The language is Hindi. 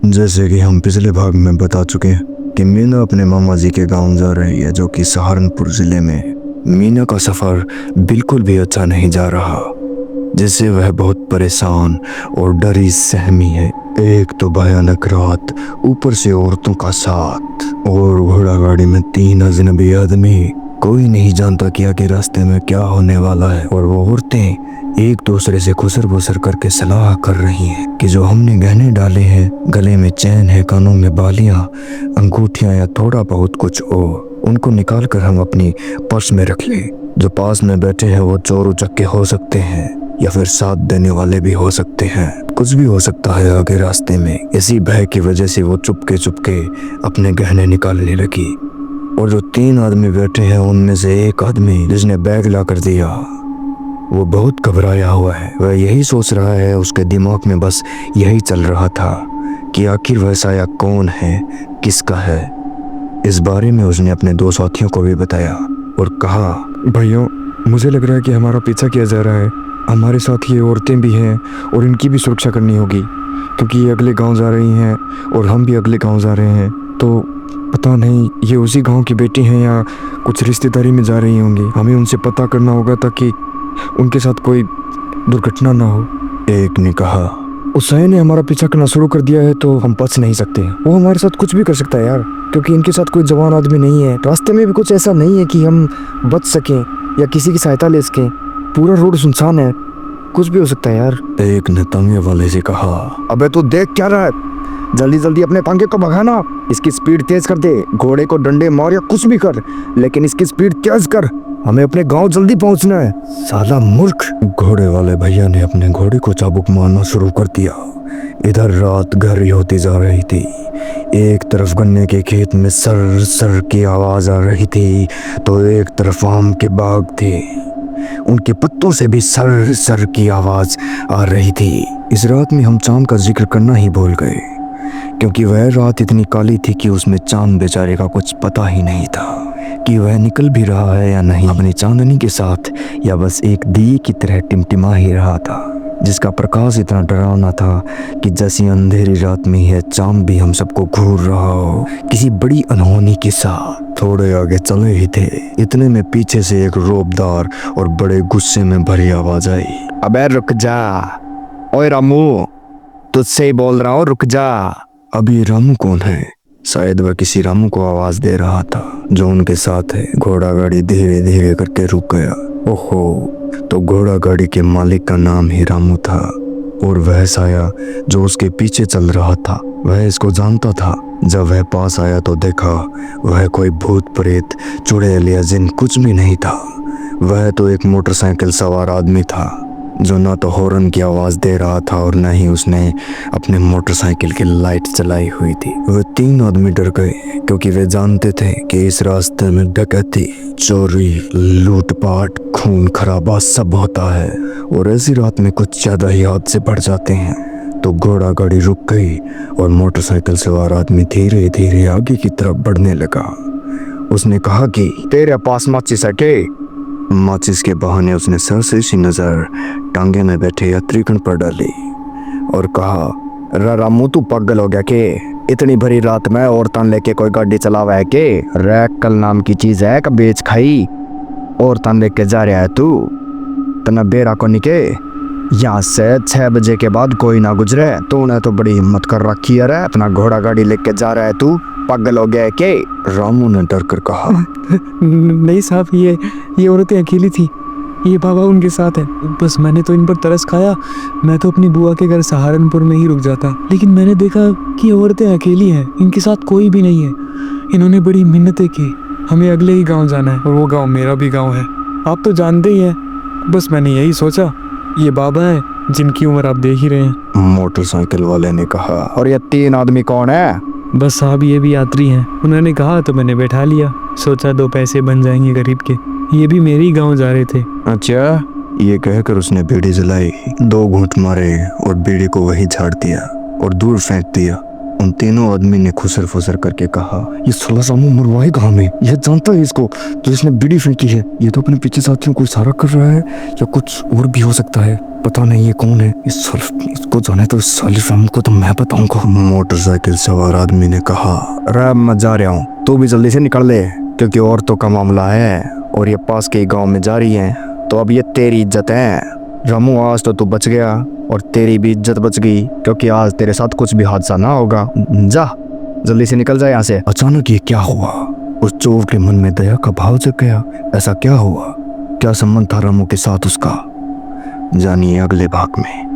जैसे कि हम पिछले भाग में बता चुके हैं कि मीना अपने मामा जी के गांव जा रही है, जो कि सहारनपुर जिले में है। मीना का सफर बिल्कुल भी अच्छा नहीं जा रहा, जिससे वह बहुत परेशान और डरी सहमी है। एक तो भयानक रात, ऊपर से औरतों का साथ और घोड़ा गाड़ी में 3 अजनबी आदमी। कोई नहीं जानता कि आगे रास्ते में क्या होने वाला है, और वो औरतें एक दूसरे से खुसर बुसर करके सलाह कर रही हैं कि जो हमने गहने डाले हैं, गले में चैन है, कानों में बालियां, अंगूठियां या थोड़ा बहुत कुछ और, उनको निकाल कर हम अपनी पर्स में रख लें। जो पास में बैठे हैं वो चोर उचक्के हो सकते हैं या फिर साथ देने वाले भी हो सकते हैं। कुछ भी हो सकता है आगे रास्ते में। इसी भय की वजह से वो चुपके चुपके अपने गहने निकालने लगी। और जो 3 आदमी बैठे हैं उनमें से एक आदमी जिसने बैग ला कर दिया, वो बहुत घबराया हुआ है। वह यही सोच रहा है, उसके दिमाग में बस यही चल रहा था कि आखिर वह साया कौन है, किसका है। इस बारे में उसने अपने 2 साथियों को भी बताया और कहा, भाइयों, मुझे लग रहा है कि हमारा पीछा किया जा रहा है। हमारे साथ ये औरतें भी हैं और इनकी भी सुरक्षा करनी होगी, क्योंकि ये अगले गांव जा रही हैं और हम भी अगले गांव जा रहे हैं। तो पता नहीं ये उसी गांव की बेटी हैं या कुछ रिश्तेदारी में जा रही होंगी। हमें उनसे पता करना होगा ताकि उनके साथ कोई दुर्घटना ना हो। एक ने कहा, उस साये ने हमारा पीछा करना शुरू कर दिया है तो हम बच नहीं सकते। वो हमारे साथ कुछ भी कर सकता है यार, क्योंकि इनके साथ कोई जवान आदमी नहीं है। रास्ते में भी कुछ ऐसा नहीं है कि हम बच सकें या किसी की सहायता ले सकें। पूरा रोड सुनसान है, कुछ भी हो सकता है यार। एक ने तांगे वाले से कहा, अबे तू देख क्या रहा है, जल्दी जल्दी अपने तांगे को भगाना। इसकी स्पीड तेज कर दे, घोड़े को डंडे मार या कुछ भी कर, लेकिन इसकी स्पीड तेज कर। हमें अपने गांव जल्दी पहुंचना है। साला मूर्ख। घोड़े वाले भैया ने अपने घोड़े को चाबुक मारना शुरू कर दिया। इधर रात गहरी होती जा रही थी। एक तरफ गन्ने के खेत में सर सर की आवाज आ रही थी, तो एक तरफ आम के बाग थे, उनके पत्तों से भी सर सर की आवाज आ रही थी। इस रात में हम चांद का जिक्र करना ही भूल गए, क्योंकि वह रात इतनी काली थी कि उसमें चांद बेचारे का कुछ पता ही नहीं था कि वह निकल भी रहा है या नहीं अपनी चांदनी के साथ, या बस एक दिए की तरह टिमटिमा ही रहा था, जिसका प्रकाश इतना डरावना था कि जैसी अंधेरी रात में यह चांद भी हम सबको घूर रहा हो, किसी बड़ी अनहोनी के साथ। थोड़े आगे चले ही थे, इतने में पीछे से एक रौबदार और बड़े गुस्से में भरी आवाज आई, अबे रुक जा, ओए रामू, तुझसे ही बोल रहा हूँ, रुक जा। अब ये रामू कौन है? शायद वह किसी रामू को आवाज दे रहा था जो उनके साथ है। घोड़ा गाड़ी धीरे धीरे करके रुक गया। ओहो, तो घोड़ा गाड़ी के मालिक का नाम ही रामू था, और वह साया जो उसके पीछे चल रहा था वह इसको जानता था। जब वह पास आया तो देखा वह कोई भूत प्रेत चुड़ैल या जिन कुछ भी नहीं था। वह तो एक मोटरसाइकिल सवार आदमी था, जो ना तो हॉर्न की आवाज दे रहा था और न ही उसने अपने मोटरसाइकिल की लाइट चलाई हुई थी। वह 3 आदमी डर गए, क्योंकि वे जानते थे कि इस रास्ते में डकैती, चोरी, लूटपाट, खून खराबा सब होता है, और ऐसी रात में कुछ ज्यादा ही हादसे बढ़ जाते हैं। तो घोड़ा गाड़ी रुक गई और मोटरसाइकिल सवार आदमी धीरे धीरे आगे की तरफ बढ़ने लगा। उसने कहा कि तेरे पास माचिस है के? माचिस के बहाने उसने सरसी नजर टांगे में बैठे यात्रीगण पर डाली और कहा, रामू तू पागल हो गया के? इतनी भरी रात में औरतान लेके कोई गाड़ी चलावा है के? रैकल नाम की चीज है का बेच खाई? औरतान लेके जा रहा है तू? तना बेरा को निके, यहाँ से 6 बजे के बाद कोई ना गुजरे। तूने तो बड़ी हिम्मत कर रखी है रे, अपना घोड़ा गाड़ी लेके जा रहा है तू? पागल हो गया है के? रामू ने डर कर कहा, नहीं साहब, ये औरतें अकेली थी, ये बाबा उनके साथ है। बस मैंने तो इन पर तरस खाया। मैं तो अपनी बुआ के घर सहारनपुर में ही रुक जाता, लेकिन मैंने देखा कि औरतें अकेली हैं, इनके साथ कोई भी नहीं है। इन्होंने बड़ी मिन्नतें की, हमें अगले ही गांव जाना है, और वो गांव मेरा भी गांव है, आप तो जानते ही हैं। बस मैंने यही सोचा, ये बाबा है जिनकी उम्र आप देख ही रहे हैं। मोटरसाइकिल वाले ने कहा। और ये 3 आदमी कौन है? बस साहब, ये भी यात्री हैं। उन्होंने कहा तो मैंने बैठा लिया, सोचा 2 पैसे बन जाएंगे गरीब के। ये भी मेरे ही गांव जा रहे थे। अच्छा, ये कहकर उसने बीड़ी जलाई, 2 घूंट मारे और बीड़ी को वहीं झाड़ दिया और दूर फेंक दिया। उन तीनों आदमी ने खुसर फुसर करके कहा, ये साला रामू मरवाएगा हमें, यह जानता है इसको तो इसने बीड़ी फेंकी है। ये तो अपने पीछे साथियों को इशारा कर रहा है या कुछ और भी हो सकता है, पता नहीं ये कौन है। इसको जाने तो इस साले रामू को तो मैं बताऊंगा। मोटरसाइकिल सवार आदमी ने कहा, अरे मैं जा रहा हूँ, तू भी जल्दी से निकल ले, क्योंकि औरतों का मामला है और ये पास के गांव में जा रही है, तो अब ये तेरी इज्जत है। रामू आज तो तू बच गया और तेरी भी इज्जत बच गई, क्योंकि आज तेरे साथ कुछ भी हादसा ना होगा। जा जल्दी से निकल जाए यहाँ से। अचानक ये क्या हुआ? उस चोर के मन में दया का भाव जग गया। ऐसा क्या हुआ? क्या संबंध था रामू के साथ उसका? जानिए अगले भाग में।